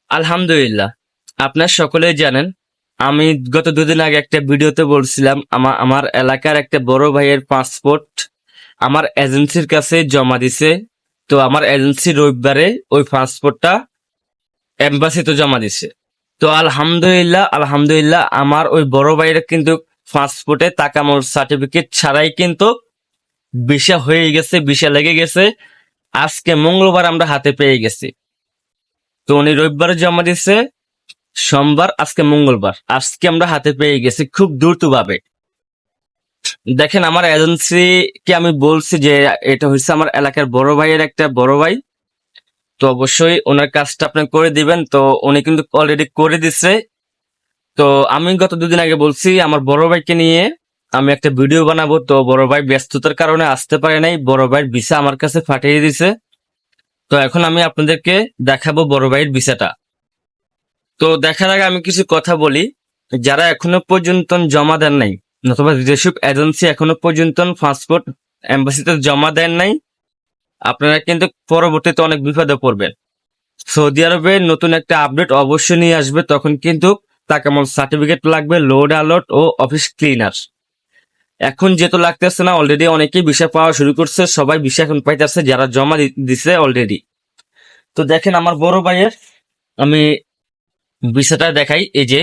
আলহামদুলিল্লাহ। আপনার সকলেই জানেন, আমি গত দুদিন আগে একটা ভিডিওতে বলছিলাম আমার এলাকার একটা বড় ভাইয়ের পাসপোর্ট আমার এজেন্সির কাছে জমা দিছে। তো আমার এজেন্সি রবিবারে ওই পাসপোর্টটা এম্বাসিতে জমা দিছে। তো আলহামদুলিল্লাহ আলহামদুলিল্লাহ আমার ওই বড় ভাইয়ের কিন্তু পাসপোর্টে তাকামোর সার্টিফিকেট ছাড়াই কিন্তু ভিসা হয়ে গেছে, ভিসা লেগে গেছে। আজকে মঙ্গলবার আমরা হাতে পেয়ে গেছি। তো উনি রবিবারে জমা দিছে, সোমবার, আজকে মঙ্গলবার, আজকে আমরা হাতে পেয়ে গেছি খুব দ্রুত ভাবে। দেখেন, আমার এজেন্সিকে আমি বলছি যে এটা হচ্ছে আমার এলাকার বড় ভাইয়ের একটা বড় ভাই, তো অবশ্যই ওনার কাজটা আপনি করে দিবেন। তো উনি কিন্তু অলরেডি করে দিচ্ছে। তো আমি গত দুদিন আগে বলছি আমার বড় ভাইকে নিয়ে আমি একটা ভিডিও বানাবো, তো বড় ভাই ব্যস্ততার কারণে আসতে পারে নাই। বড় ভাইয়ের ভিসা আমার কাছে পাঠিয়ে দিছে। তো এখন আমি আপনাদেরকে দেখাবো বড় ভাইয়ের ভিসাটা। তো দেখার আগে আমি কিছু কথা বলি। যারা এখনো পর্যন্ত জমা দেন নাই, অথবা যেসব এজেন্সি এখনো পর্যন্ত পাসপোর্ট এম্বাসিতে জমা দেন নাই, আপনারা কিন্তু পরবর্তীতে অনেক বিপদে পড়বেন। সৌদি আরবে নতুন একটা আপডেট অবশ্যই নিয়ে আসবে, তখন কিন্তু তাকামল সার্টিফিকেট লাগবে, লোড অ্যালার্ট ও অফিস ক্লিনার। এখন যেহেতু লাগতেছে না, অলরেডি অনেকেই ভিসা পাওয়া শুরু করছে, সবাই ভিসা এখন পাইতেছে যারা জমা দিছে অলরেডি। তো দেখেন আমার বড় ভাইয়ের আমি ভিসাটা দেখাই। এই যে,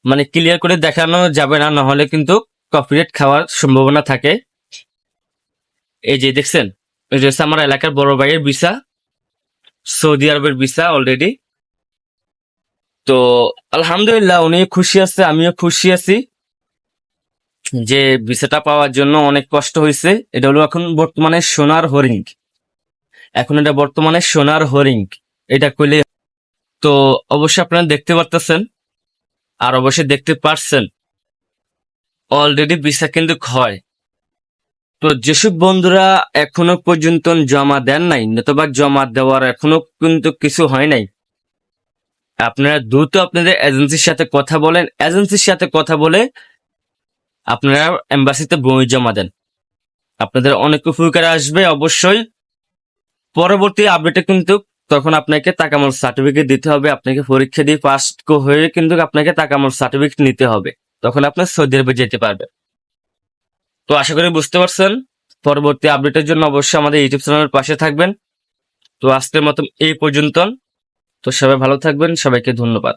মানে ক্লিয়ার করে দেখানো যাবে না, নাহলে কিন্তু কপিরাইট খাওয়ার সম্ভাবনা থাকে। এই যে দেখছেন, এই যে হচ্ছে আমার এলাকার বড় ভাইয়ের ভিসা, সৌদি আরবের ভিসা অলরেডি। তো আলহামদুলিল্লাহ উনি খুশি আছে, আমিও খুশি আছি যে ভিসাটা পাওয়ার জন্য অনেক কষ্ট হয়েছে। এটা হলো এখন বর্তমানে সোনার হরিণ, এখন এটা বর্তমানে সোনার হরিণ এটা কইলে। তো অবশ্যই আপনারা দেখতে পারতেছেন, আর অবশ্যই দেখতে পারছেন অলরেডি ভিসা কিন্তু হয়। তো যেসব বন্ধুরা এখনো পর্যন্ত জমা দেন নাই, নতুবা জমা দেওয়ার এখনো কিন্তু কিছু হয় নাই, আপনারা দ্রুত আপনাদের এজেন্সির সাথে কথা বলেন। এজেন্সির সাথে কথা বলে আপনারা এম্বাসিতে বই জমা দেন, আপনাদের অনেক উপকার আসবে। অবশ্যই পরবর্তী আপডেটে কিন্তু তখন আপনাকে তাকামল সার্টিফিকেট দিতে হবে, আপনাকে পরীক্ষা দিয়ে পাস হয়ে কিন্তু আপনাকে তাকামল সার্টিফিকেট নিতে হবে, তখন আপনার সৌদি আরবে যেতে পারবে। তো আশা করি বুঝতে পারছেন। পরবর্তী আপডেটের জন্য অবশ্যই আমাদের ইউটিউব চ্যানেলের পাশে থাকবেন। তো আজকের মতো এই পর্যন্ত। তো সবাই ভালো থাকবেন, সবাইকে ধন্যবাদ।